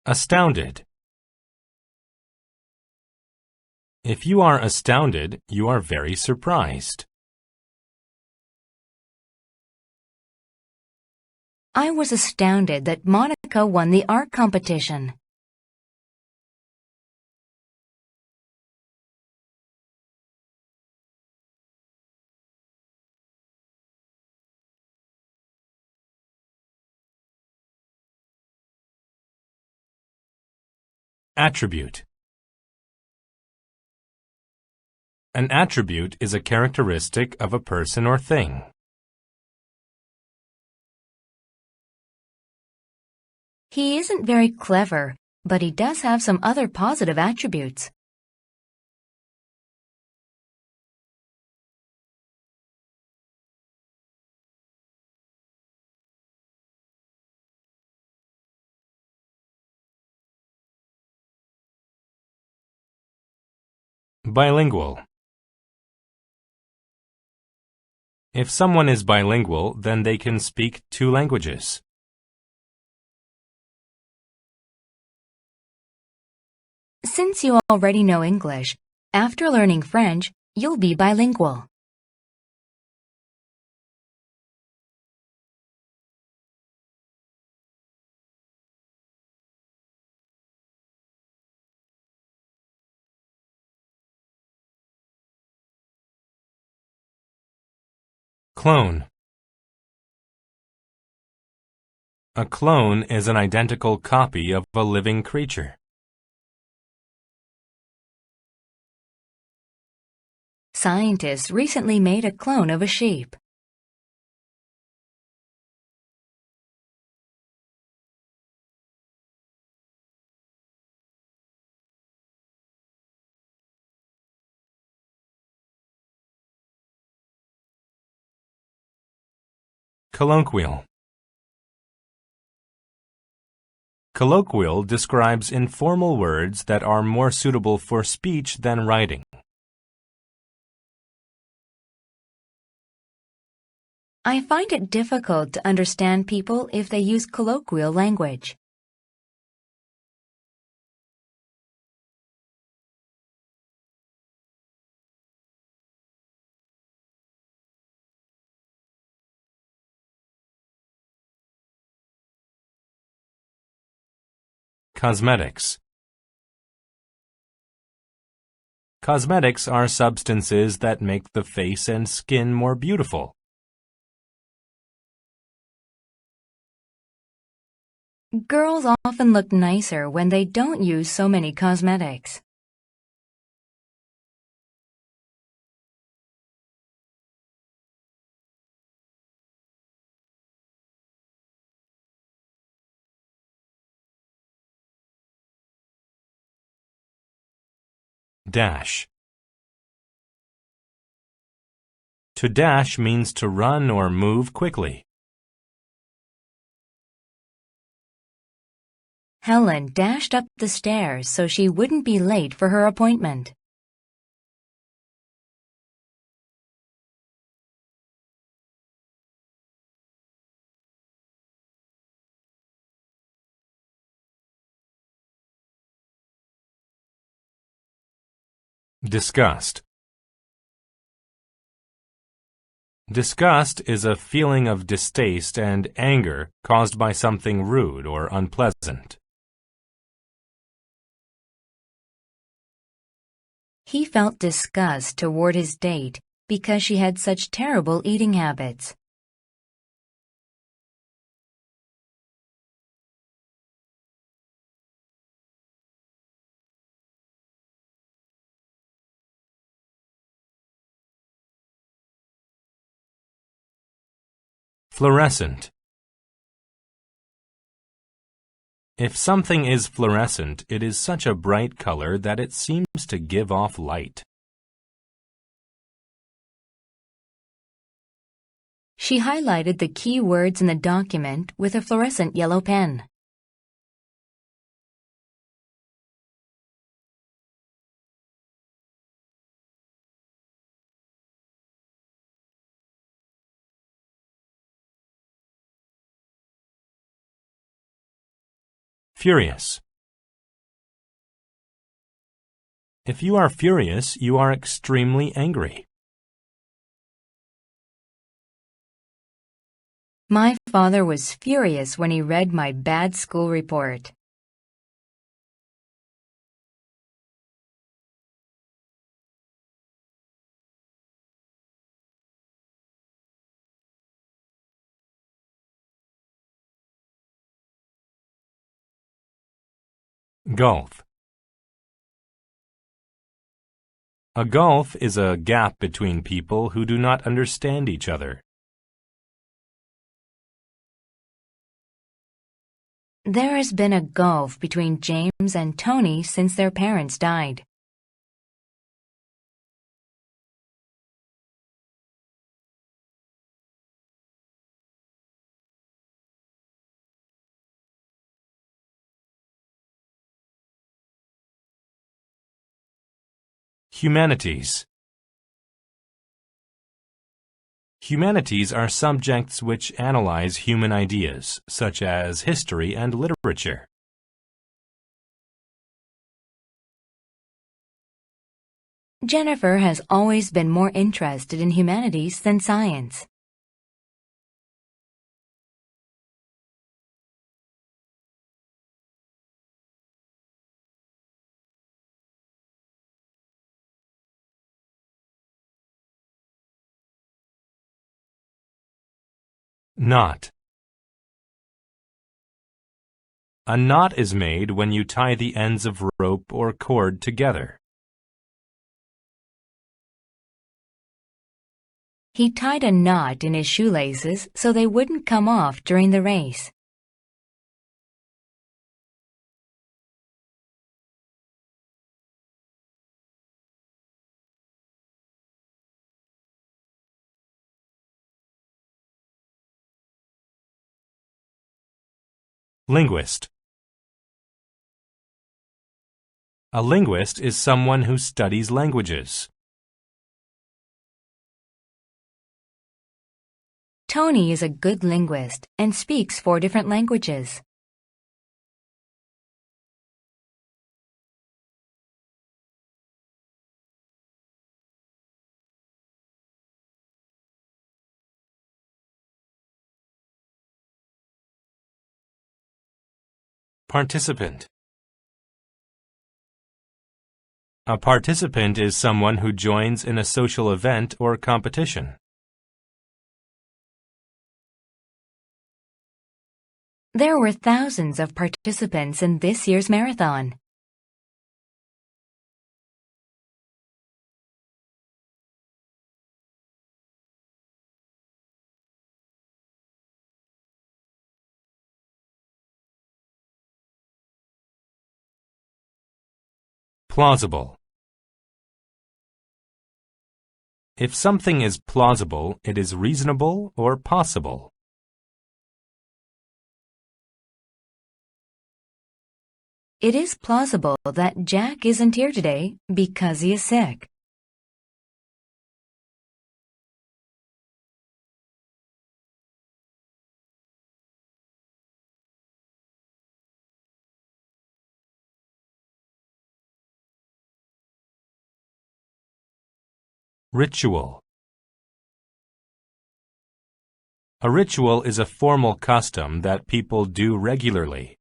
Astounded. If you are astounded, you are very surprised. I was astounded that Monica won the art competition. Attribute. An attribute is a characteristic of a person or thing. He isn't very clever, but he does have some other positive attributes. Bilingual. If someone is bilingual, then they can speak 2 languages. Since you already know English, after learning French, you'll be bilingual. Clone. A clone is an identical copy of a living creature. Scientists recently made a clone of a sheep. Colloquial. Colloquial describes informal words that are more suitable for speech than writing. I find it difficult to understand people if they use colloquial language. Cosmetics. Cosmetics are substances that make the face and skin more beautiful. Girls often look nicer when they don't use so many cosmetics. Dash. To dash means to run or move quickly. Helen dashed up the stairs so she wouldn't be late for her appointment. Disgust. Disgust is a feeling of distaste and anger caused by something rude or unpleasant. He felt disgust toward his date because she had such terrible eating habits. Fluorescent. If something is fluorescent, it is such a bright color that it seems to give off light. She highlighted the key words in the document with a fluorescent yellow pen. Furious. If you are furious, you are extremely angry. My father was furious when he read my bad school report. Gulf. A gulf is a gap between people who do not understand each other. There has been a gulf between James and Tony since their parents died. Humanities. Humanities are subjects which analyze human ideas, such as history and literature. Jennifer has always been more interested in humanities than science. Knot. A knot is made when you tie the ends of rope or cord together. He tied a knot in his shoelaces so they wouldn't come off during the race. Linguist. A linguist is someone who studies languages. Tony is a good linguist and speaks 4 different languages. Participant. A participant is someone who joins in a social event or competition. There were thousands of participants in this year's marathon. Plausible. If something is plausible, it is reasonable or possible. It is plausible that Jack isn't here today because he is sick. Ritual. A ritual is a formal custom that people do regularly.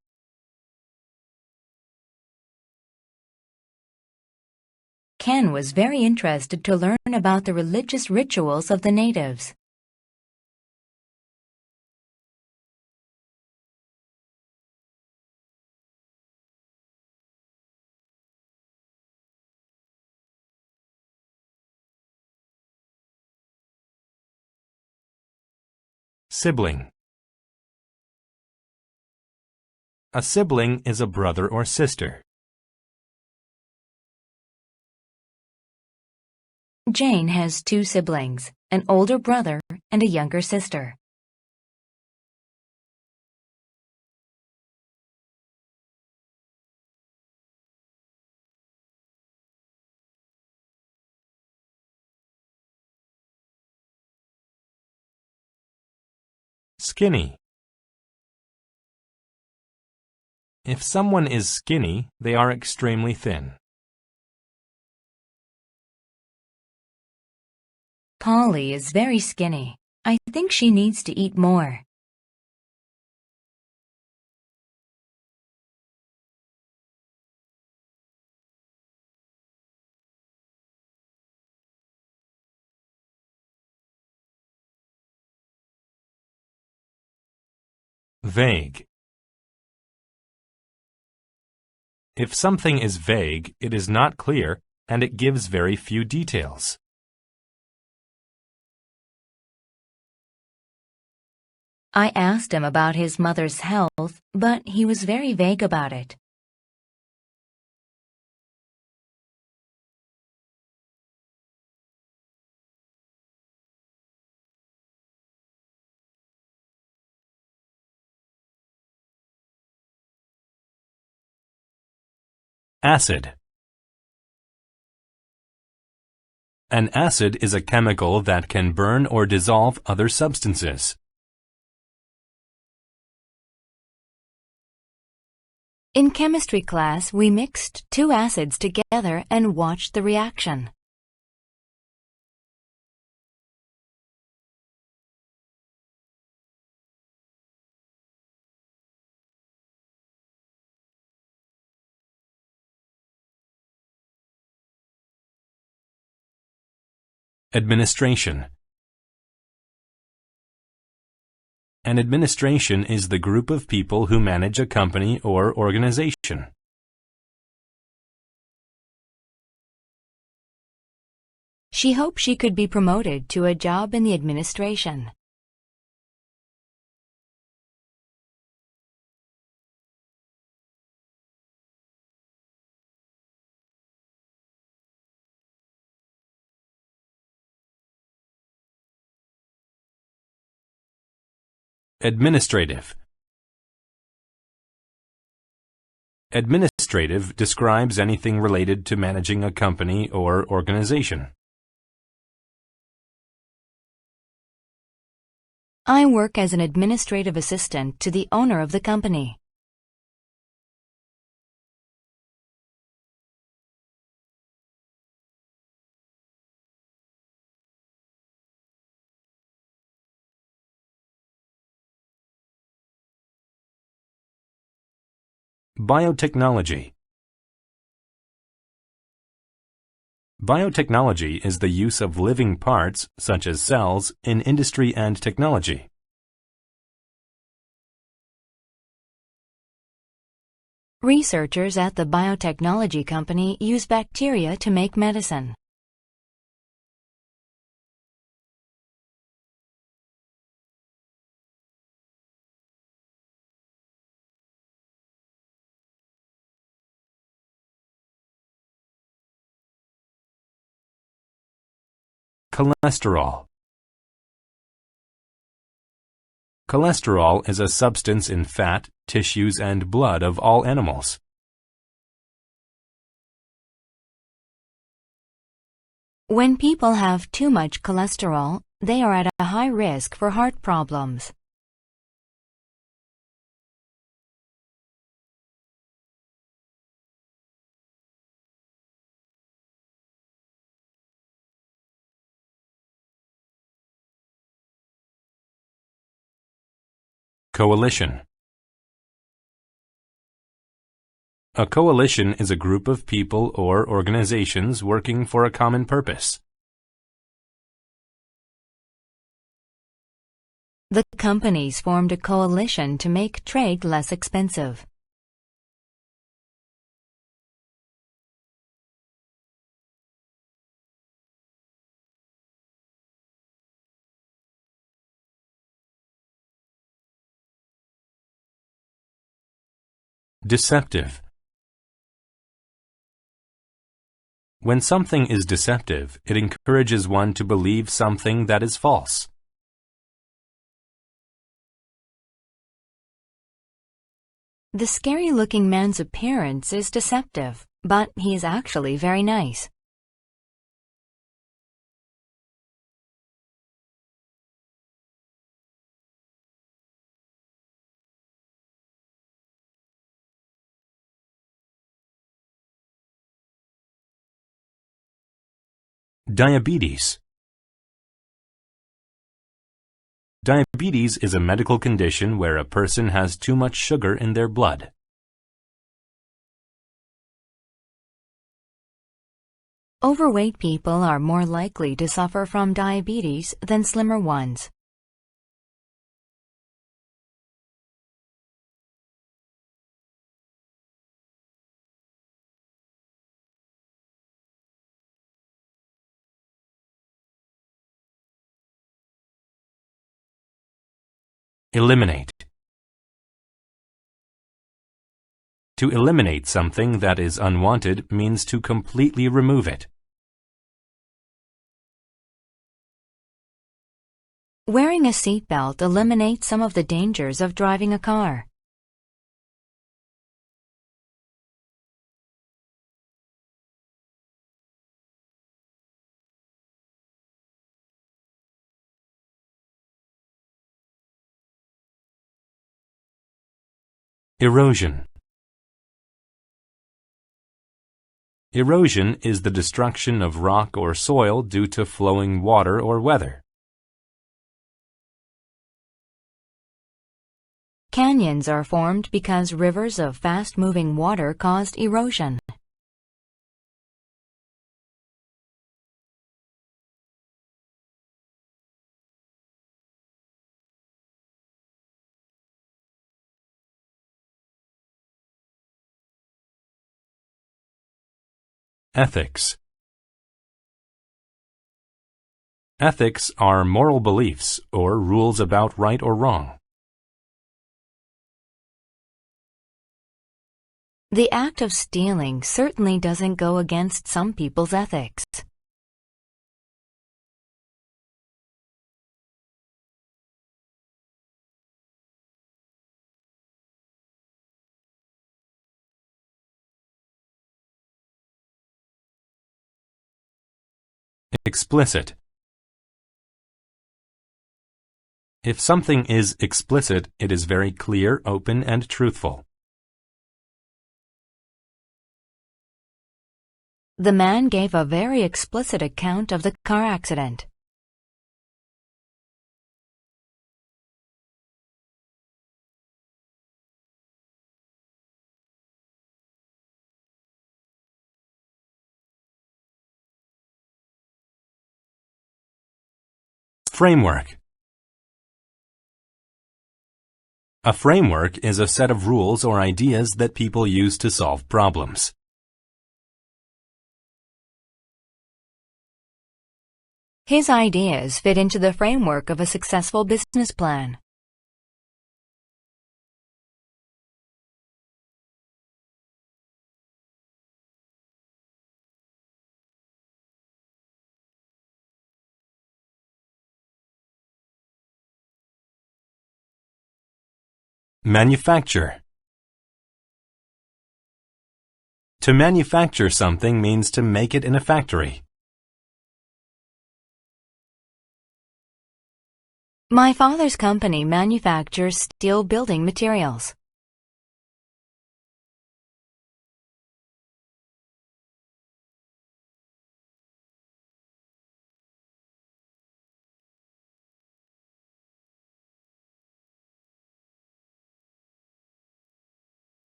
Ken was very interested to learn about the religious rituals of the natives. Sibling. A sibling is a brother or sister. Jane has 2 siblings, an older brother and a younger sister. Skinny. If someone is skinny, they are extremely thin. Polly is very skinny. I think she needs to eat more. Vague. If something is vague, it is not clear, and it gives very few details. I asked him about his mother's health, but he was very vague about it. Acid. An acid is a chemical that can burn or dissolve other substances. In chemistry class, we mixed two acids together and watched the reaction. Administration. An administration is the group of people who manage a company or organization. She hoped she could be promoted to a job in the administration. Administrative. Administrative describes anything related to managing a company or organization. I work as an administrative assistant to the owner of the company. Biotechnology. Biotechnology is the use of living parts, such as cells, in industry and technology. Researchers at the biotechnology company use bacteria to make medicine. Cholesterol. Cholesterol is a substance in fat, tissues, and blood of all animals. When people have too much cholesterol, they are at a high risk for heart problems. Coalition. A coalition is a group of people or organizations working for a common purpose. The companies formed a coalition to make trade less expensive. Deceptive. When something is deceptive, it encourages one to believe something that is false. The scary-looking man's appearance is deceptive, but he is actually very nice. Diabetes. Diabetes is a medical condition where a person has too much sugar in their blood. Overweight people are more likely to suffer from diabetes than slimmer ones. Eliminate. To eliminate something that is unwanted means to completely remove it. Wearing a seatbelt eliminates some of the dangers of driving a car. Erosion. Erosion is the destruction of rock or soil due to flowing water or weather. Canyons are formed because rivers of fast-moving water caused erosion. Ethics. Ethics are moral beliefs or rules about right or wrong. The act of stealing certainly doesn't go against some people's ethics. Explicit. If something is explicit, it is very clear, open, and truthful. The man gave a very explicit account of the car accident. Framework. A framework is a set of rules or ideas that people use to solve problems. His ideas fit into the framework of a successful business plan. Manufacture. To manufacture something means to make it in a factory. My father's company manufactures steel building materials.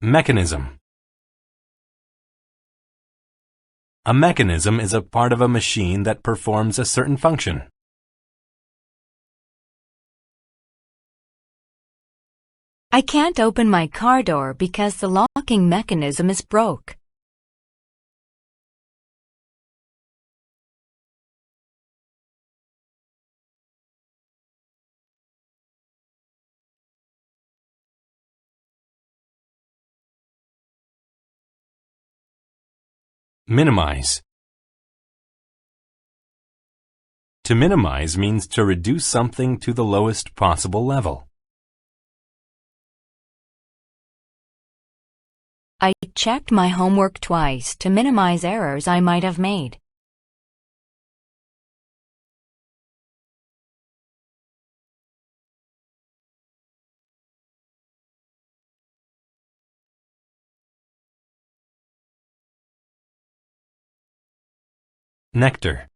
Mechanism. A mechanism is a part of a machine that performs a certain function. I can't open my car door because the locking mechanism is broke. Minimize. To minimize means to reduce something to the lowest possible level. I checked my homework twice to minimize errors I might have made. Nectar.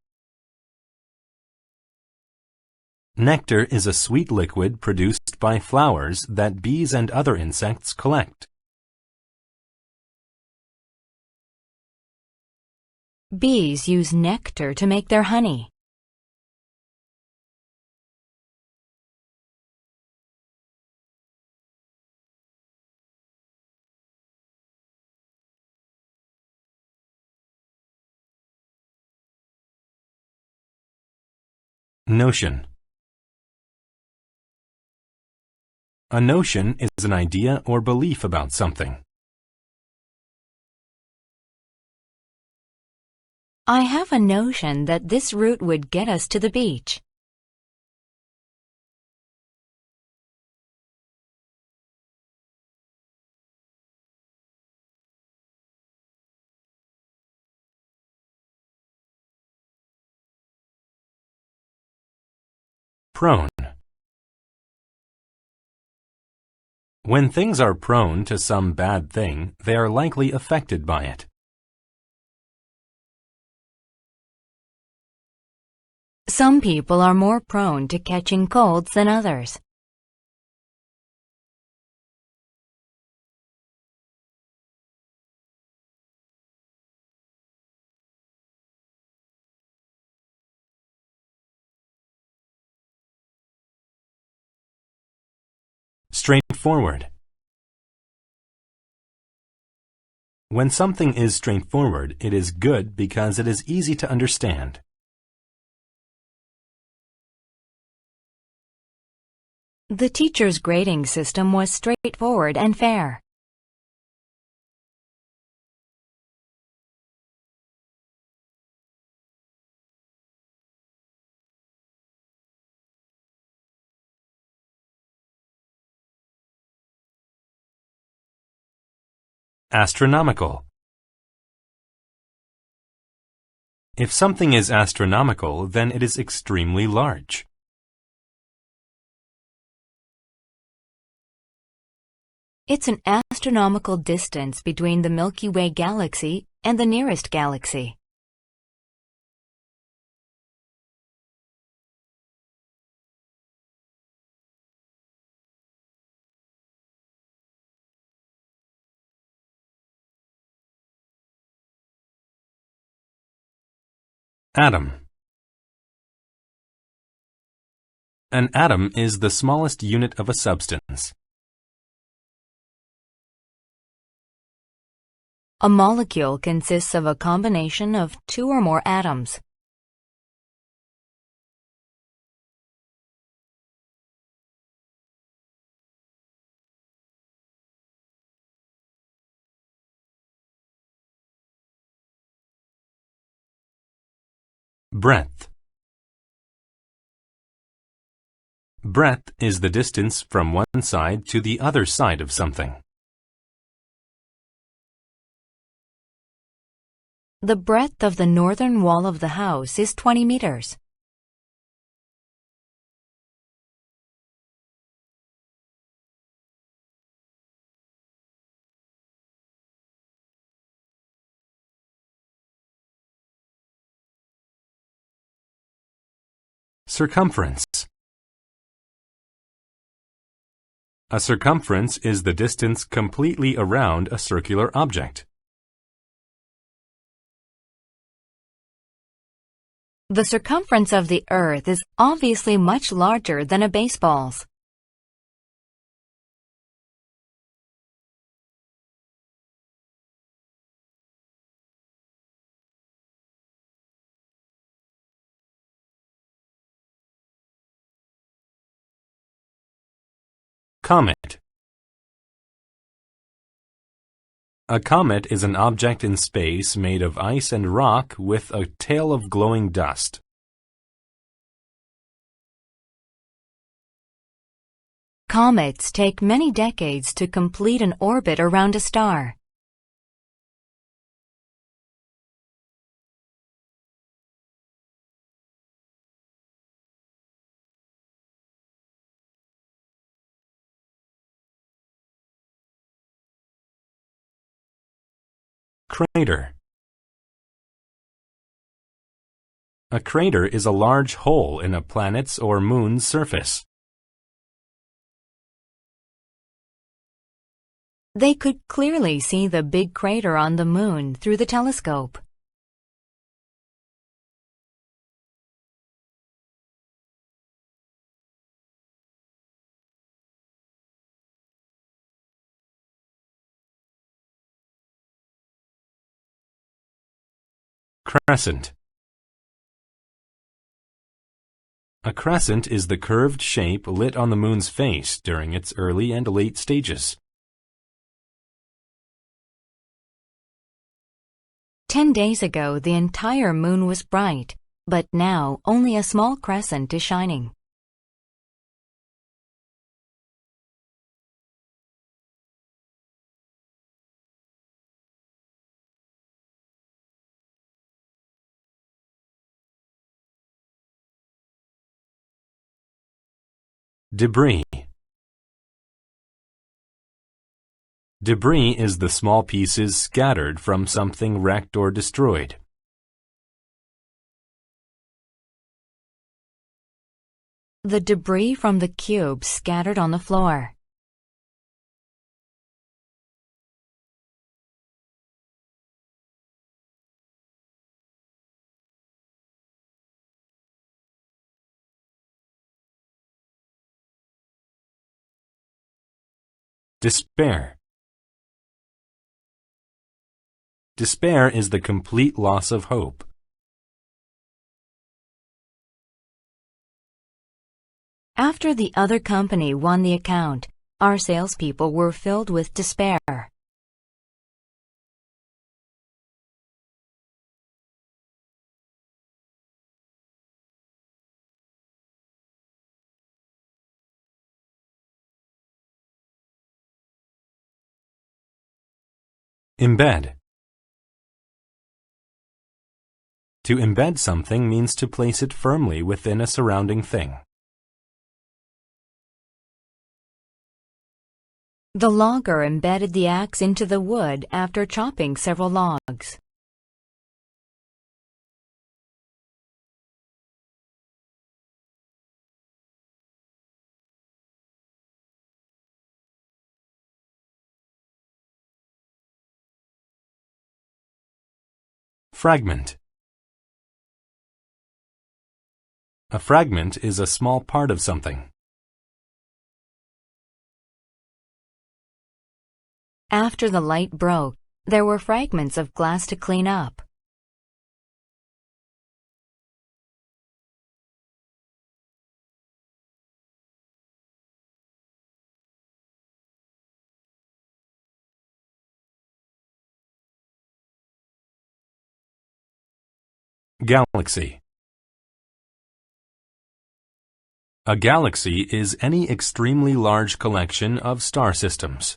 Nectar is a sweet liquid produced by flowers that bees and other insects collect. Bees use nectar to make their honey. Notion. A notion is an idea or belief about something. I have a notion that this route would get us to the beach. Prone. When things are prone to some bad thing, they are likely affected by it. Some people are more prone to catching colds than others. Straightforward. When something is straightforward, it is good because it is easy to understand. The teacher's grading system was straightforward and fair. Astronomical. If something is astronomical, then it is extremely large. It's an astronomical distance between the Milky Way galaxy and the nearest galaxy. Atom. An atom is the smallest unit of a substance. A molecule consists of a combination of two or more atoms. Breadth. Breadth is the distance from one side to the other side of something. The breadth of the northern wall of the house is 20 meters. Circumference. A circumference is the distance completely around a circular object. The circumference of the Earth is obviously much larger than a baseball's. Comet. A comet is an object in space made of ice and rock with a tail of glowing dust. Comets take many decades to complete an orbit around a star. Crater. A crater is a large hole in a planet's or moon's surface. They could clearly see the big crater on the moon through the telescope. Crescent. A crescent is the curved shape lit on the moon's face during its early and late stages. 10 days ago, the entire moon was bright, but now only a small crescent is shining. Debris. Debris is the small pieces scattered from something wrecked or destroyed. The debris from the cube scattered on the floor. Despair. Despair is the complete loss of hope. After the other company won the account, our salespeople were filled with despair. Embed. To embed something means to place it firmly within a surrounding thing. The logger embedded the axe into the wood after chopping several logs. Fragment. A fragment is a small part of something. After the light broke, there were fragments of glass to clean up. Galaxy. A galaxy is any extremely large collection of star systems.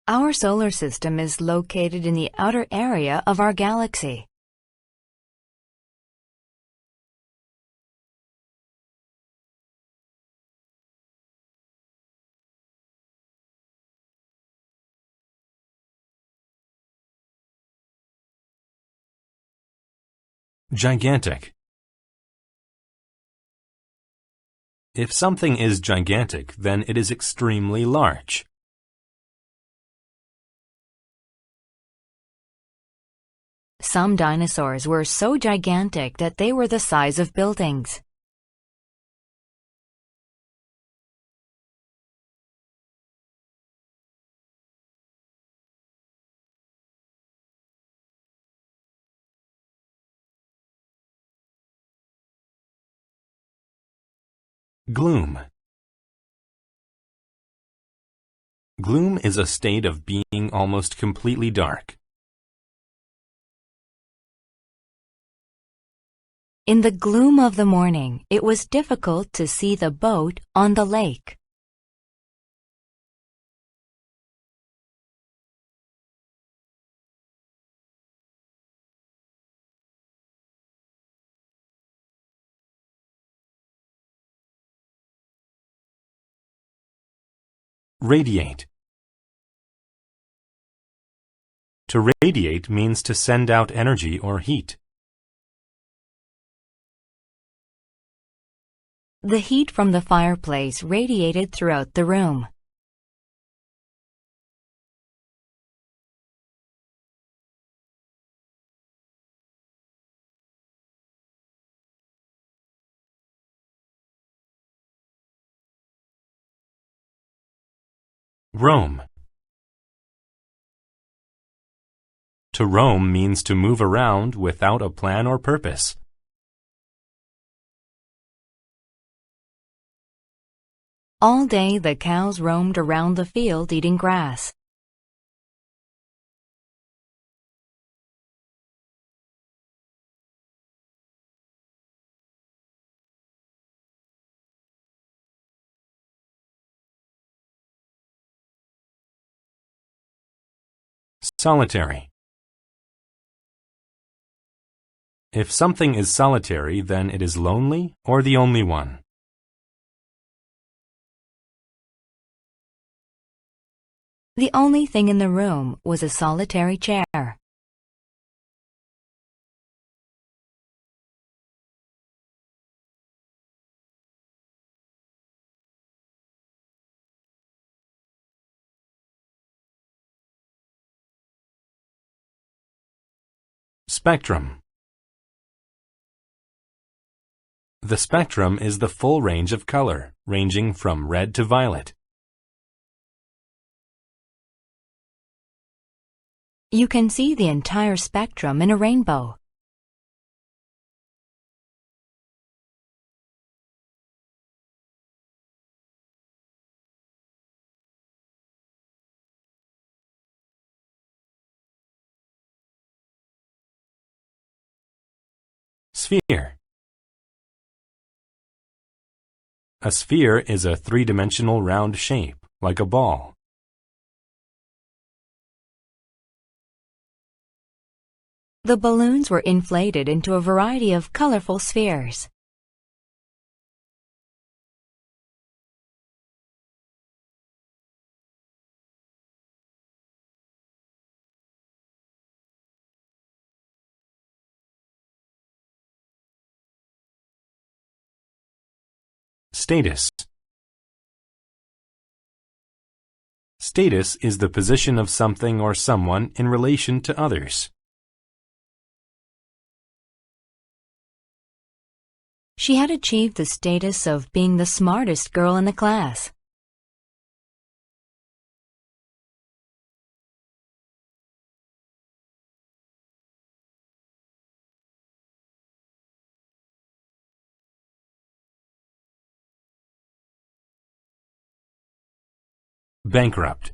Our solar system is located in the outer area of our galaxy. Gigantic. If something is gigantic, then it is extremely large. Some dinosaurs were so gigantic that they were the size of buildings. Gloom. Gloom is a state of being almost completely dark. In the gloom of the morning, it was difficult to see the boat on the lake. Radiate. To radiate means to send out energy or heat. The heat from the fireplace radiated throughout the room. Roam. To roam means to move around without a plan or purpose. All day the cows roamed around the field eating grass. Solitary. If something is solitary, then it is lonely or the only one. The only thing in the room was a solitary chair. Spectrum. The spectrum is the full range of color, ranging from red to violet. You can see the entire spectrum in a rainbow. Sphere. A sphere is a three-dimensional round shape, like a ball. The balloons were inflated into a variety of colorful spheres. Status. Status is the position of something or someone in relation to others. She had achieved the status of being the smartest girl in the class. Bankrupt.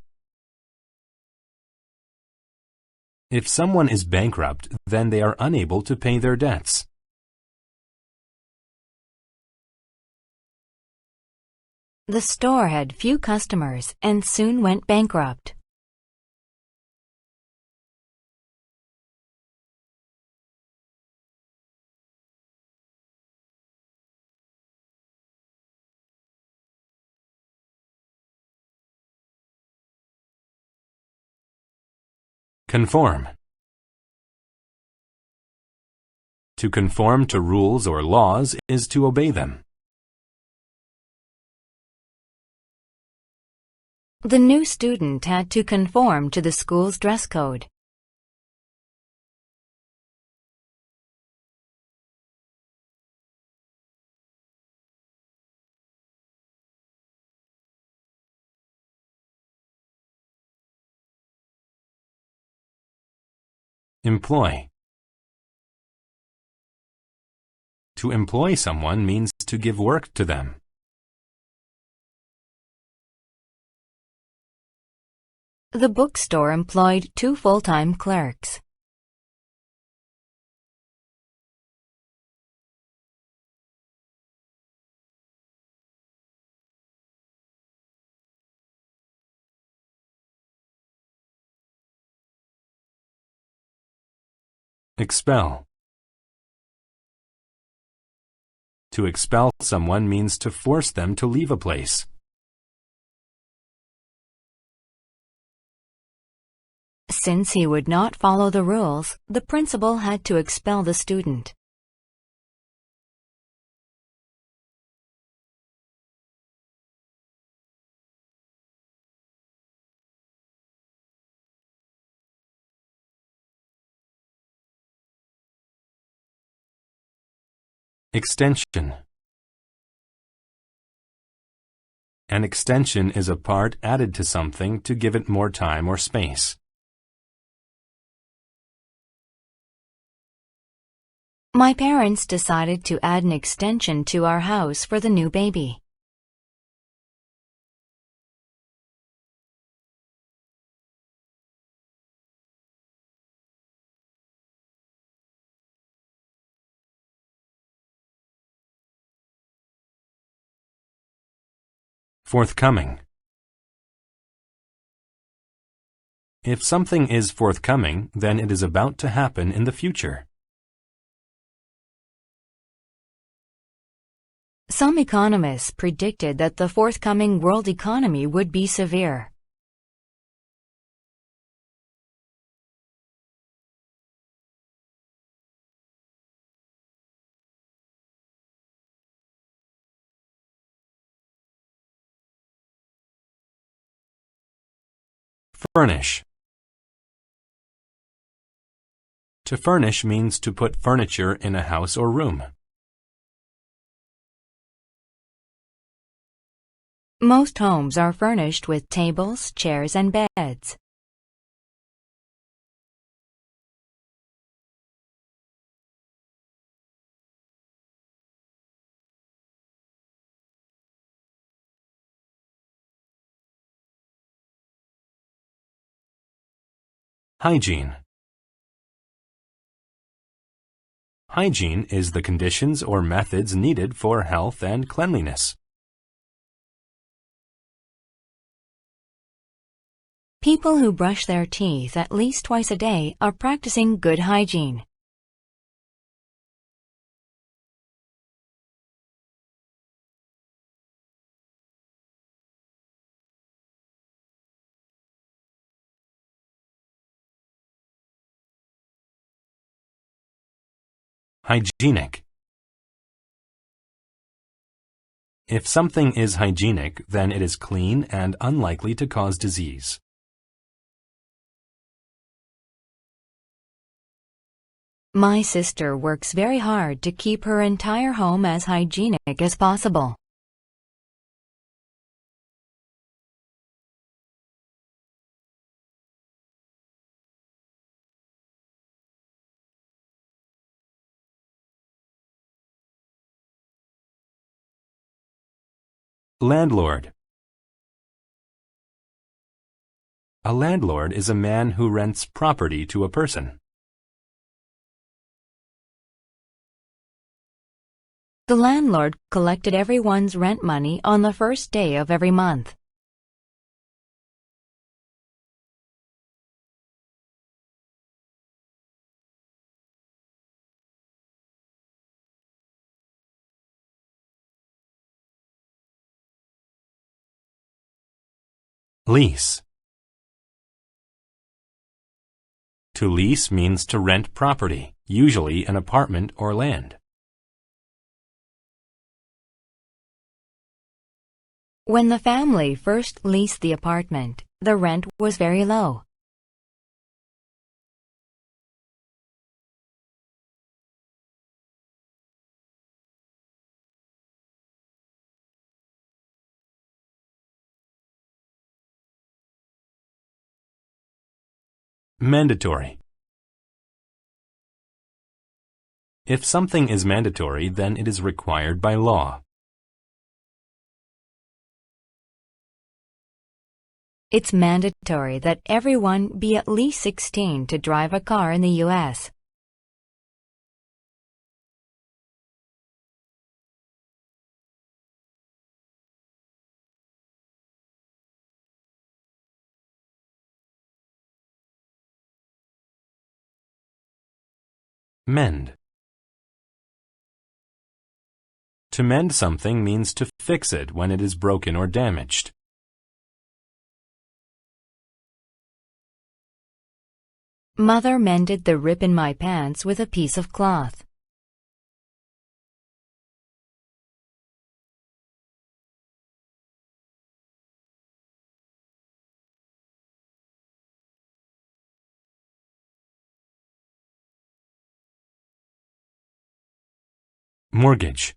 If someone is bankrupt, then they are unable to pay their debts. The store had few customers and soon went bankrupt. Conform. To conform to rules or laws is to obey them. The new student had to conform to the school's dress code. Employ. To employ someone means to give work to them. The bookstore employed 2 full-time clerks. Expel. To expel someone means to force them to leave a place. Since he would not follow the rules, the principal had to expel the student. Extension. An extension is a part added to something to give it more time or space. My parents decided to add an extension to our house for the new baby. Forthcoming. If something is forthcoming, then it is about to happen in the future. Some economists predicted that the forthcoming world economy would be severe. Furnish. To furnish means to put furniture in a house or room. Most homes are furnished with tables, chairs, and beds. Hygiene. Hygiene is the conditions or methods needed for health and cleanliness. People who brush their teeth at least twice a day are practicing good hygiene. Hygienic. If something is hygienic, then it is clean and unlikely to cause disease. My sister works very hard to keep her entire home as hygienic as possible. Landlord. A landlord is a man who rents property to a person. The landlord collected everyone's rent money on the first day of every month. Lease. To lease means to rent property, usually an apartment or land. When the family first leased the apartment, the rent was very low. Mandatory. If something is mandatory, then it is required by law. It's mandatory that everyone be at least 16 to drive a car in the U.S. Mend. To mend something means to fix it when it is broken or damaged. Mother mended the rip in my pants with a piece of cloth. Mortgage.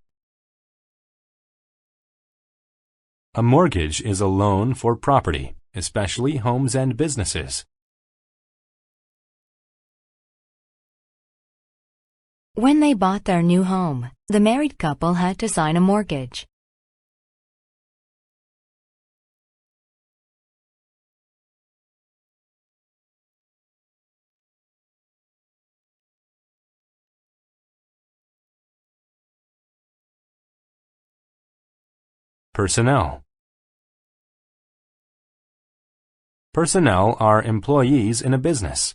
A mortgage is a loan for property, especially homes and businesses. When they bought their new home, the married couple had to sign a mortgage. Personnel. Personnel are employees in a business.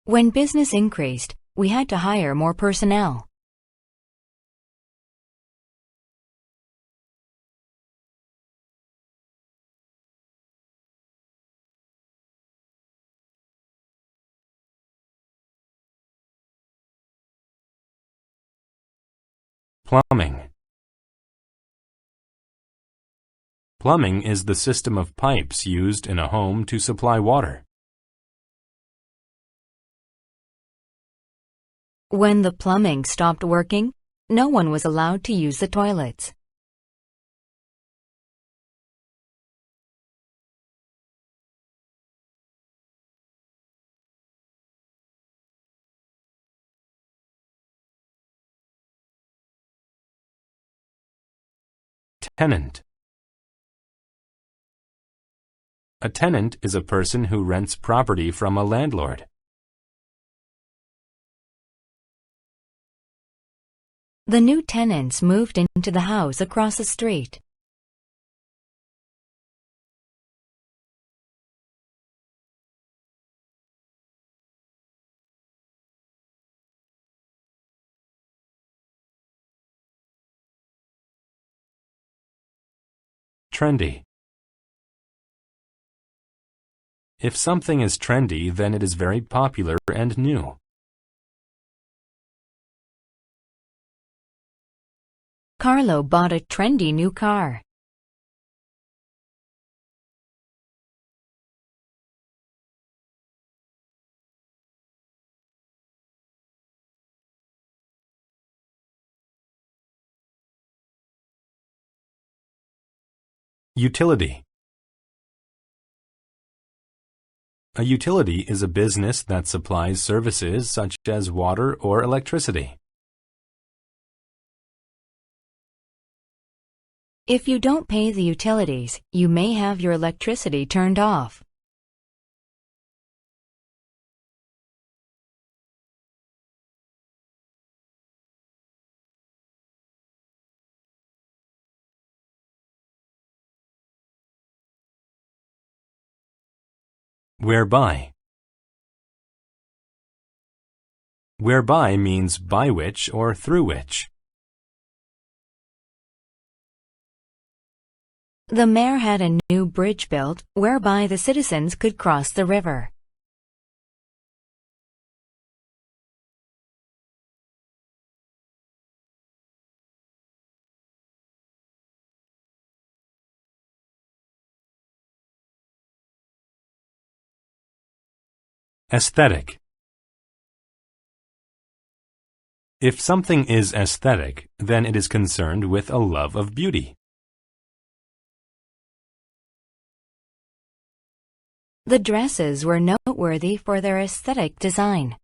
When business increased, we had to hire more personnel. Plumbing. Plumbing is the system of pipes used in a home to supply water. When the plumbing stopped working, no one was allowed to use the toilets. Tenant. A tenant is a person who rents property from a landlord. The new tenants moved into the house across the street. Trendy. If something is trendy, then it is very popular and new. Carlo bought a trendy new car. Utility. A utility is a business that supplies services such as water or electricity. If you don't pay the utilities, you may have your electricity turned off. Whereby. Whereby means by which or through which. The mayor had a new bridge built whereby the citizens could cross the river. Aesthetic. If something is aesthetic, then it is concerned with a love of beauty. The dresses were noteworthy for their aesthetic design.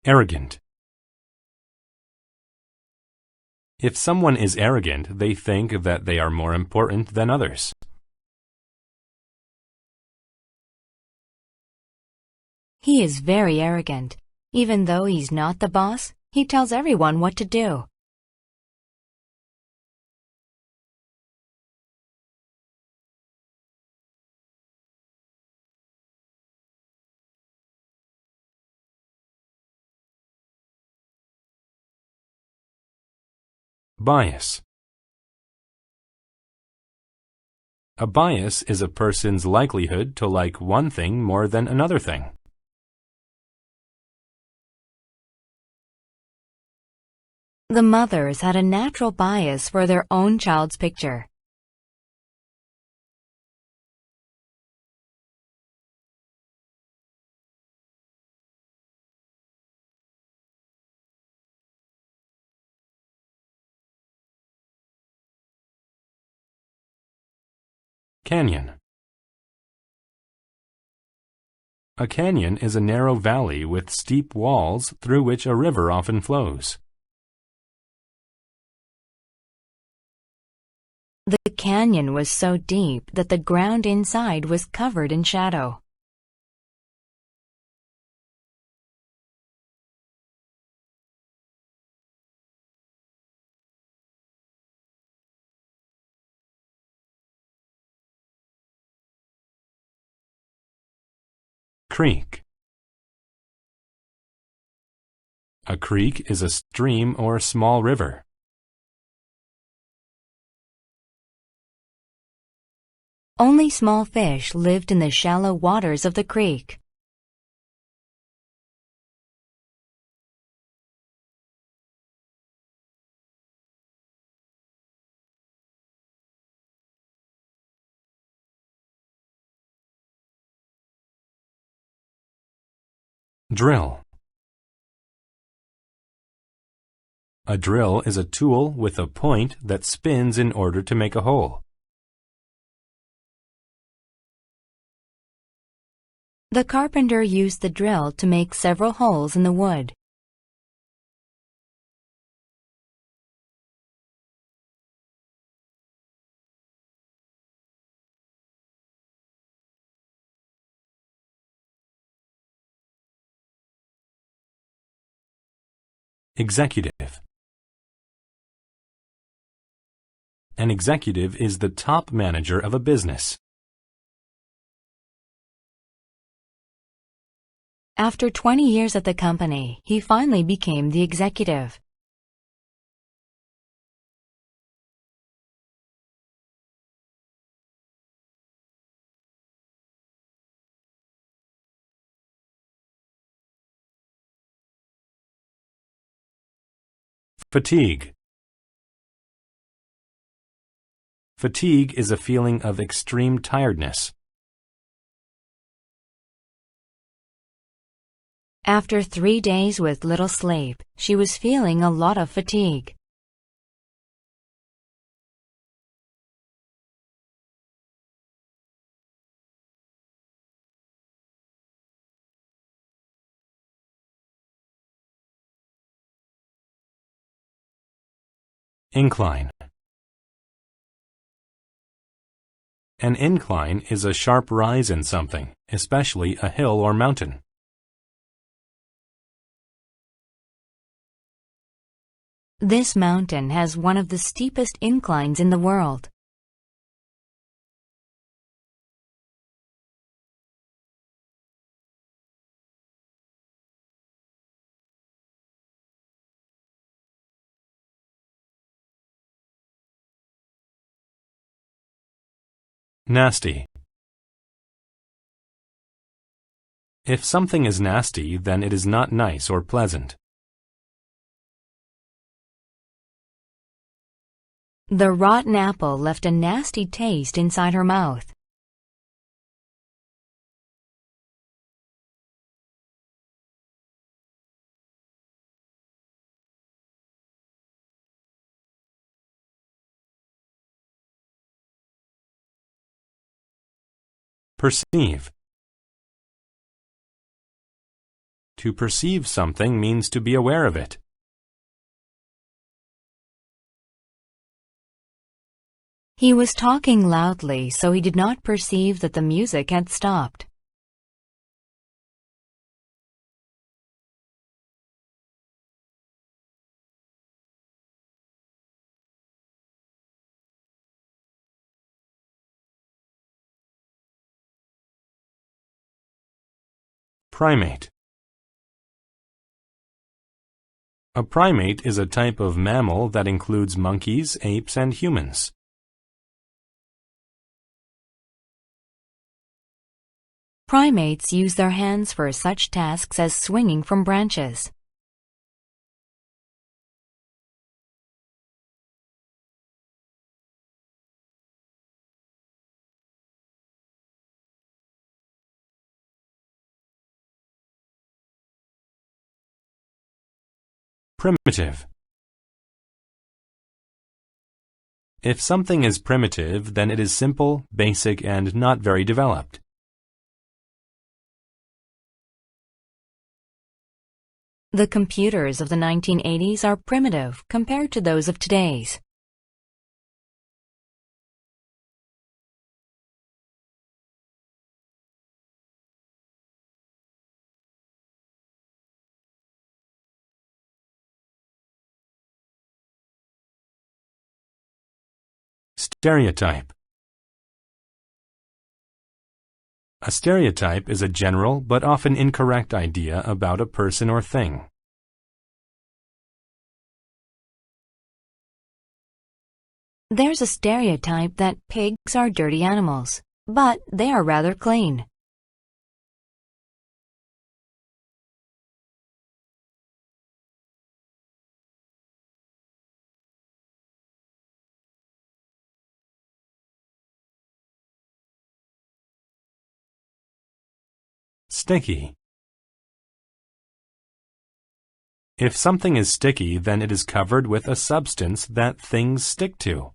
Arrogant. If someone is arrogant, they think that they are more important than others. He is very arrogant. Even though he's not the boss, he tells everyone what to do. Bias. A bias is a person's likelihood to like one thing more than another thing. The mothers had a natural bias for their own child's picture. Canyon. A canyon is a narrow valley with steep walls through which a river often flows. The canyon was so deep that the ground inside was covered in shadow. Creek. A creek is a stream or small river. Only small fish lived in the shallow waters of the creek. Drill. A drill is a tool with a point that spins in order to make a hole. The carpenter used the drill to make several holes in the wood. Executive. An executive is the top manager of a business. After 20 years at the company, he finally became the executive. Fatigue. Fatigue is a feeling of extreme tiredness. After 3 days with little sleep, she was feeling a lot of fatigue. Incline. An incline is a sharp rise in something, especially a hill or mountain. This mountain has one of the steepest inclines in the world. Nasty. If something is nasty, then it is not nice or pleasant. The rotten apple left a nasty taste inside her mouth. Perceive. To perceive something means to be aware of it. He was talking loudly, so he did not perceive that the music had stopped. Primate. A primate is a type of mammal that includes monkeys, apes, and humans. Primates use their hands for such tasks as swinging from branches. Primitive. If something is primitive, then it is simple, basic, and not very developed. The computers of the 1980s are primitive compared to those of today's. Stereotype. A stereotype is a general but often incorrect idea about a person or thing. There's a stereotype that pigs are dirty animals, but they are rather clean. Sticky. If something is sticky, then it is covered with a substance that things stick to.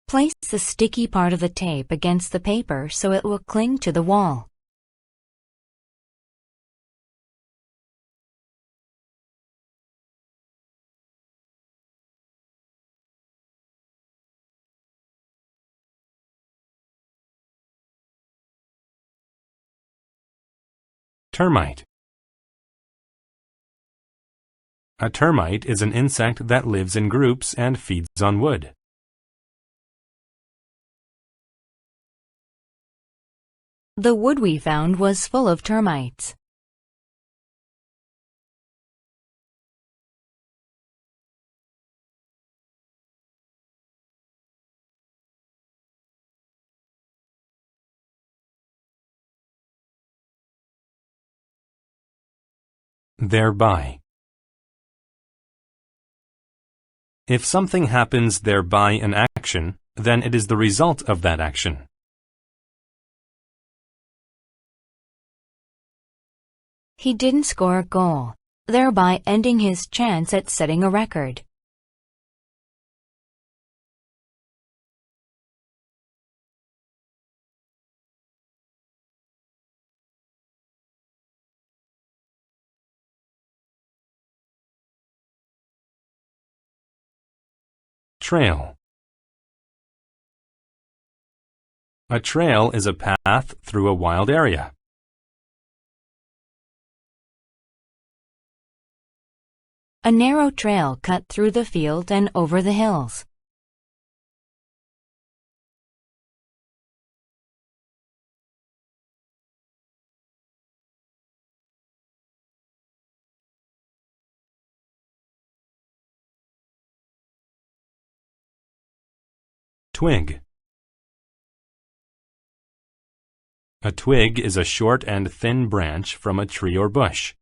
Place the sticky part of the tape against the paper so it will cling to the wall. Termite. A termite is an insect that lives in groups and feeds on wood. The wood we found was full of termites. Thereby. If something happens thereby an action, then it is the result of that action. He didn't score a goal, thereby ending his chance at setting a record. Trail. A trail is a path through a wild area. A narrow trail cut through the field and over the hills. Twig. A twig is a short and thin branch from a tree or bush.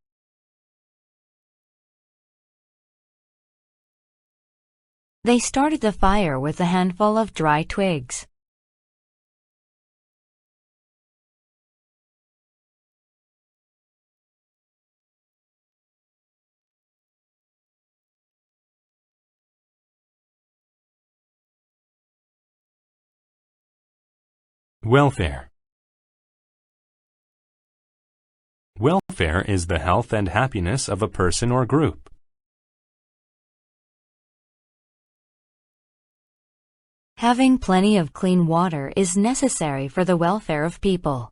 They started the fire with a handful of dry twigs. Welfare. Welfare is the health and happiness of a person or group. Having plenty of clean water is necessary for the welfare of people.